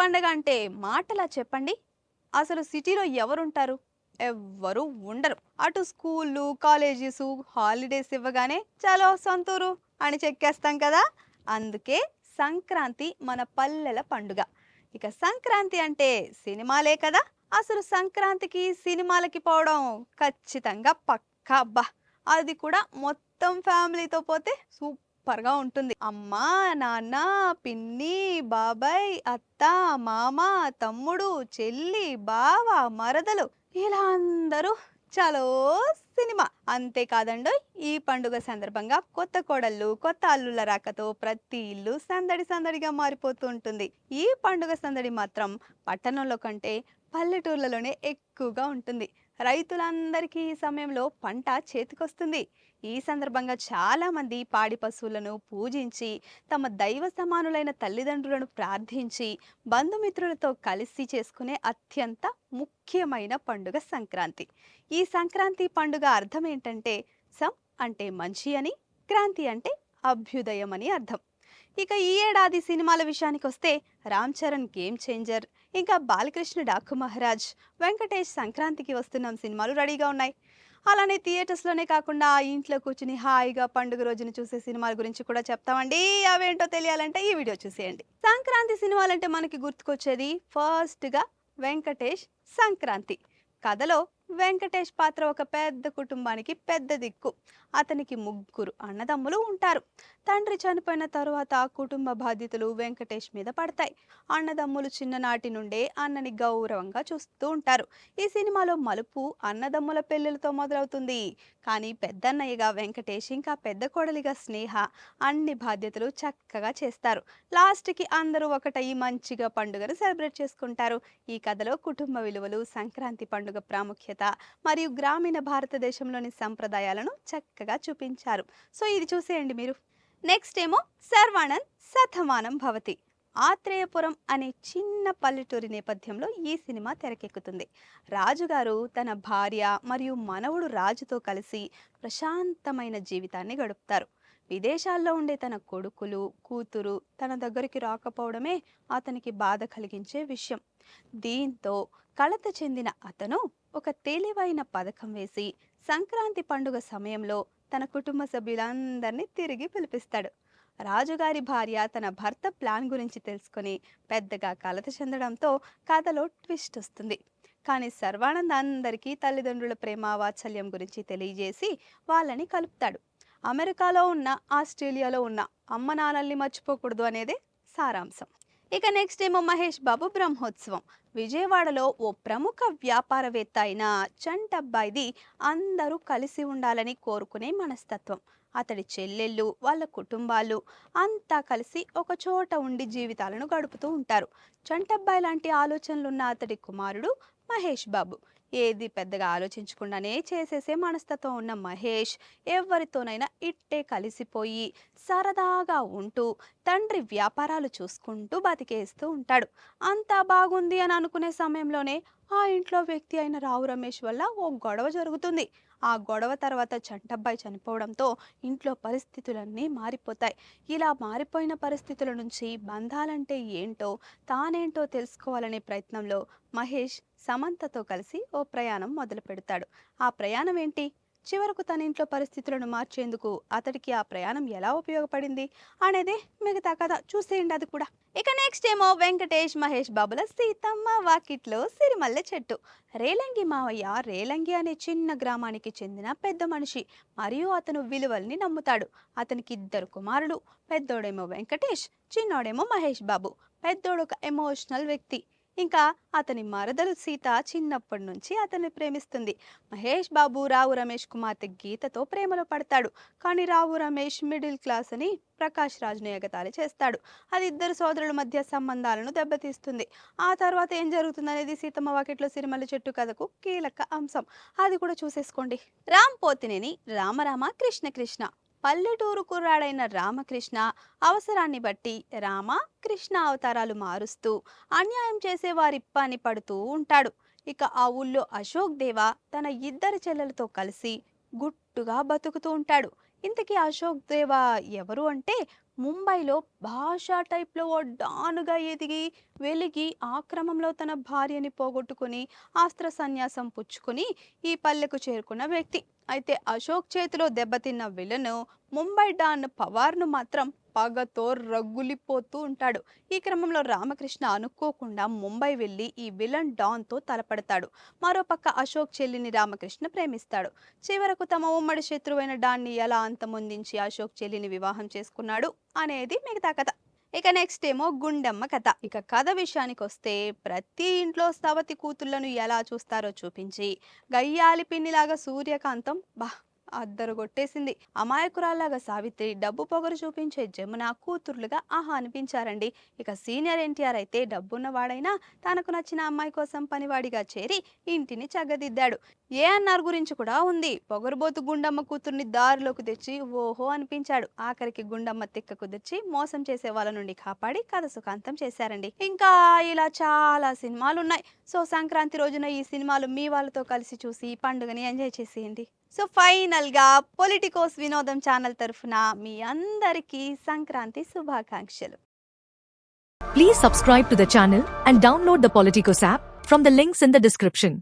పండగ అంటే మాటలా చెప్పండి? అసలు సిటీలో ఎవరుంటారు? ఎవ్వరు ఉండరు. అటు స్కూళ్ళు, కాలేజీసు, హాలిడేస్ ఇవ్వగానే చలో సొంతూరు అని చెక్కేస్తాం కదా! అందుకే సంక్రాంతి మన పల్లెల పండుగ. ఇక సంక్రాంతి అంటే సినిమాలే కదా! అసలు సంక్రాంతికి, సినిమాలకి పోవడం ఖచ్చితంగా పక్కా అబ్బా! అది కూడా మొత్తం ఫ్యామిలీతో పోతే సూపర్‌గా ఉంటుంది. అమ్మ, నాన్న, పిన్ని, బాబాయ్, అత్త, మామ, తమ్ముడు, చెల్లి, బావ, మరదలు ఇలా అందరూ చలో సినిమా. అంతేకాదండోయ్ ఈ పండుగ సందర్భంగా కొత్త కోడళ్ళు, కొత్త అల్లుళ్ళ రాకతో ప్రతి ఇల్లు సందడి సందడిగా మారిపోతూ ఉంటుంది. ఈ పండుగ సందడి మాత్రం పట్టణంలో కంటే పల్లెటూర్లలోనే ఎక్కువగా ఉంటుంది. రైతులందరికీ ఈ సమయంలో పంట చేతికొస్తుంది. ఈ సందర్భంగా చాలా మంది పాడి పశువులను పూజించి తమ దైవ సమానులైన తల్లిదండ్రులను ప్రార్థించి బంధుమిత్రులతో కలిసి చేసుకునే అత్యంత ముఖ్యమైన పండుగ సంక్రాంతి. ఈ సంక్రాంతి పండుగ అర్థం ఏంటంటే సం అంటే మంచి అని, క్రాంతి అంటే అభ్యుదయం అని అర్థం. ఇక ఈ ఏడాది సినిమాల విషయానికి వస్తే రామ్ చరణ్ గేమ్ చేంజర్, ఇంకా బాలకృష్ణ డాకు మహారాజ్, వెంకటేష్ సంక్రాంతికి వస్తున్నాం సినిమాలు రెడీగా ఉన్నాయి. అలానే థియేటర్స్లోనే కాకుండా ఇంట్లో కూర్చుని హాయిగా పండుగ రోజున చూసే సినిమాల గురించి కూడా చెప్తామండి. అవేంటో తెలియాలంటే ఈ వీడియో చూసేయండి. సంక్రాంతి సినిమాలంటే మనకి గుర్తుకొచ్చేది ఫస్ట్‌గా వెంకటేష్ సంక్రాంతి. కథలో వెంకటేష్ పాత్ర ఒక పెద్ద కుటుంబానికి పెద్ద దిక్కు. అతనికి ముగ్గురు అన్నదమ్ములు ఉంటారు. తండ్రి చనిపోయిన తరువాత కుటుంబ బాధ్యతలు వెంకటేష్ మీద పడతాయి. అన్నదమ్ములు చిన్ననాటి నుండే అన్నని గౌరవంగా చూస్తూ ఉంటారు. ఈ సినిమాలో మలుపు అన్నదమ్ముల పెళ్ళిళ్ళతో మొదలవుతుంది. కానీ పెద్దన్నయ్యగా వెంకటేష్ ఇంకా పెద్ద కోడలిగా స్నేహ అన్ని బాధ్యతలు చక్కగా చేస్తారు. లాస్ట్‌కి అందరూ ఒకటయి మంచిగా పండుగను సెలబ్రేట్ చేసుకుంటారు. ఈ కథలో కుటుంబ విలువలు, సంక్రాంతి పండుగ ప్రాముఖ్యత మరియు గ్రామీణ భారతదేశంలోని సంప్రదాయాలను చక్కగా చూపించారు. సో ఇది చూసేయండి మీరు. నెక్స్ట్ ఏమో శర్వాణన్ శతమానం భవతి. ఆత్రేయపురం అనే చిన్న పల్లెటూరి నేపథ్యంలో ఈ సినిమా తెరకెక్కుతుంది. రాజుగారు తన భార్య మరియు మనవడు రాజుతో కలిసి ప్రశాంతమైన జీవితాన్ని గడుపుతారు. విదేశాల్లో ఉండే తన కొడుకులు, కూతురు తన దగ్గరికి రాకపోవడమే అతనికి బాధ కలిగించే విషయం. దీంతో కలత చెందిన అతను ఒక తెలివైన పథకం వేసి సంక్రాంతి పండుగ సమయంలో తన కుటుంబ సభ్యులందరినీ తిరిగి పిలిపిస్తాడు. రాజుగారి భార్య తన భర్త ప్లాన్ గురించి తెలుసుకొని పెద్దగా కలత చెందడంతో కథలో ట్విస్ట్ వస్తుంది. కానీ సర్వానంద్ అందరికీ తల్లిదండ్రుల ప్రేమ వాత్సల్యం గురించి తెలియజేసి వాళ్ళని కలుపుతాడు. అమెరికాలో ఉన్న, ఆస్ట్రేలియాలో ఉన్న అమ్మ నాన్నల్ని మర్చిపోకూడదు అనేదే సారాంశం. ఇక నెక్స్ట్ ఏమో మహేష్ బాబు బ్రహ్మోత్సవం. విజయవాడలో ఓ ప్రముఖ వ్యాపారవేత్త అయిన చంటబ్బాయిది అందరూ కలిసి ఉండాలని కోరుకునే మనస్తత్వం. అతడి చెల్లెళ్ళు, వాళ్ళ కుటుంబాలు అంతా కలిసి ఒక చోట ఉండి జీవితాలను గడుపుతూ ఉంటారు. చంటబ్బాయి లాంటి ఆలోచనలున్న అతడి కుమారుడు మహేష్ బాబు. ఏది పెద్దగా ఆలోచించకుండానే చేసేసే మనస్తత్వం ఉన్న మహేష్ ఎవరితోనైనా ఇట్టే కలిసిపోయి సరదాగా ఉంటూ తండ్రి వ్యాపారాలు చూసుకుంటూ బతికేస్తూ ఉంటాడు. అంతా బాగుంది అని అనుకునే సమయంలోనే ఆ ఇంట్లో వ్యక్తి అయిన రావు రమేష్ వల్ల ఓ గొడవ జరుగుతుంది. ఆ గొడవ తర్వాత చంటబ్బాయి చనిపోవడంతో ఇంట్లో పరిస్థితులన్నీ మారిపోతాయి. ఇలా మారిపోయిన పరిస్థితుల నుంచి బంధాలంటే ఏంటో, తానేంటో తెలుసుకోవాలనే ప్రయత్నంలో మహేష్ సమంతతో కలిసి ఓ ప్రయాణం మొదలు పెడతాడు. ఆ ప్రయాణం ఏంటి? చివరకు తన ఇంట్లో పరిస్థితులను మార్చేందుకు అతడికి ఆ ప్రయాణం ఎలా ఉపయోగపడింది అనేదే మిగతా కథ. చూసేయండి అది కూడా. ఇక నెక్స్ట్ ఏమో వెంకటేష్ మహేష్ బాబుల సీతమ్మ వాకిట్లో సిరిమల్లె చెట్టు. రేలంగి మావయ్య రేలంగి అనే చిన్న గ్రామానికి చెందిన పెద్ద మనిషి మరియు అతను విలువల్ని నమ్ముతాడు. అతనికి ఇద్దరు కుమారులు. పెద్దోడేమో వెంకటేష్, చిన్నోడేమో మహేష్ బాబు. పెద్దోడు ఒక ఎమోషనల్ వ్యక్తి. ఇంకా అతని మరదలు సీత చిన్నప్పటి నుంచి అతన్ని ప్రేమిస్తుంది. మహేష్ బాబు రావు రమేష్ కుమార్తె గీతతో ప్రేమలో పడతాడు. కానీ రావు రమేష్ మిడిల్ క్లాస్ అని ప్రకాష్ రాజ్ను ఎగతాళి చేస్తాడు. అది ఇద్దరు సోదరుల మధ్య సంబంధాలను దెబ్బతీస్తుంది. ఆ తర్వాత ఏం జరుగుతుందనేది సీతమ్మ వాకిట్లో సిరిమల్లె చెట్టు కథకు కీలక అంశం. అది కూడా చూసేసుకోండి. రామ్ పోతినేని రామరామ కృష్ణ కృష్ణ. పల్లెటూరు కుర్రాడైన రామకృష్ణ అవసరాన్ని బట్టి రామ, కృష్ణ అవతారాలు మారుస్తూ అన్యాయం చేసే వారి పని పడుతూ ఉంటాడు. ఇక ఆ ఊళ్ళో అశోక్ దేవ తన ఇద్దరి చెల్లెలతో కలిసి గుట్టుగా బతుకుతూ ఉంటాడు. ఇంతకీ అశోక్ దేవా ఎవరు అంటే ముంబైలో భాషా టైప్లో ఓ డానుగా ఎదిగి వెలిగి ఆ క్రమంలో తన భార్యని పోగొట్టుకుని అస్త్ర సన్యాసం పుచ్చుకుని ఈ పల్లెకు చేరుకున్న వ్యక్తి. అయితే అశోక్ చేతిలో దెబ్బతిన్న విలను ముంబై డాన్ పవార్ను మాత్రం పగతో రగులిపోతూ ఉంటాడు. ఈ క్రమంలో రామకృష్ణ అనుకోకుండా ముంబై వెళ్ళి ఈ విలన్ డాన్తో తలపడతాడు. మరోపక్క అశోక్ చెల్లిని రామకృష్ణ ప్రేమిస్తాడు. చివరకు తమ ఉమ్మడి శత్రువైన డాన్ని ఎలా అంతమొందించి అశోక్ చెల్లిని వివాహం చేసుకున్నాడు అనేది మిగతా కథ. ఇక నెక్స్ట్ ఏమో గుండమ్మ కథ. ఇక కథ విషయానికి వస్తే ప్రతి ఇంట్లో సవతి కూతుళ్లను ఎలా చూస్తారో చూపించి గయ్యాలి పిన్నిలాగా సూర్యకాంతం అద్దరు కొట్టేసింది. అమాయకురాల్లాగా సావిత్రి, డబ్బు పొగరు చూపించే జమున కూతుర్లుగా ఆహా అనిపించారండి. ఇక సీనియర్ ఎన్టీఆర్ అయితే డబ్బున్నవాడైనా తనకు నచ్చిన అమ్మాయి కోసం పనివాడిగా చేరి ఇంటిని చక్కదిద్దాడు. ఏఎన్ఆర్ గురించి కూడా ఉంది. పొగరుబోతు గుండమ్మ కూతుర్ని దారిలోకి తెచ్చి ఓహో అనిపించాడు. ఆఖరికి గుండమ్మ తిక్క కుదిర్చి మోసం చేసే వాళ్ళ నుండి కాపాడి కథ సుఖాంతం చేశారండి. ఇంకా ఇలా చాలా సినిమాలు ఉన్నాయి. సో సంక్రాంతి రోజున ఈ సినిమాలు మీ వాళ్ళతో కలిసి చూసి పండుగని ఎంజాయ్ చేసేయండి. సో ఫైనల్ గా పొలిటికోస్ వినోదం ఛానల్ తరఫున మీ అందరికీ సంక్రాంతి శుభాకాంక్షలు. Please subscribe to the channel and download the Politicos app from the links in the description.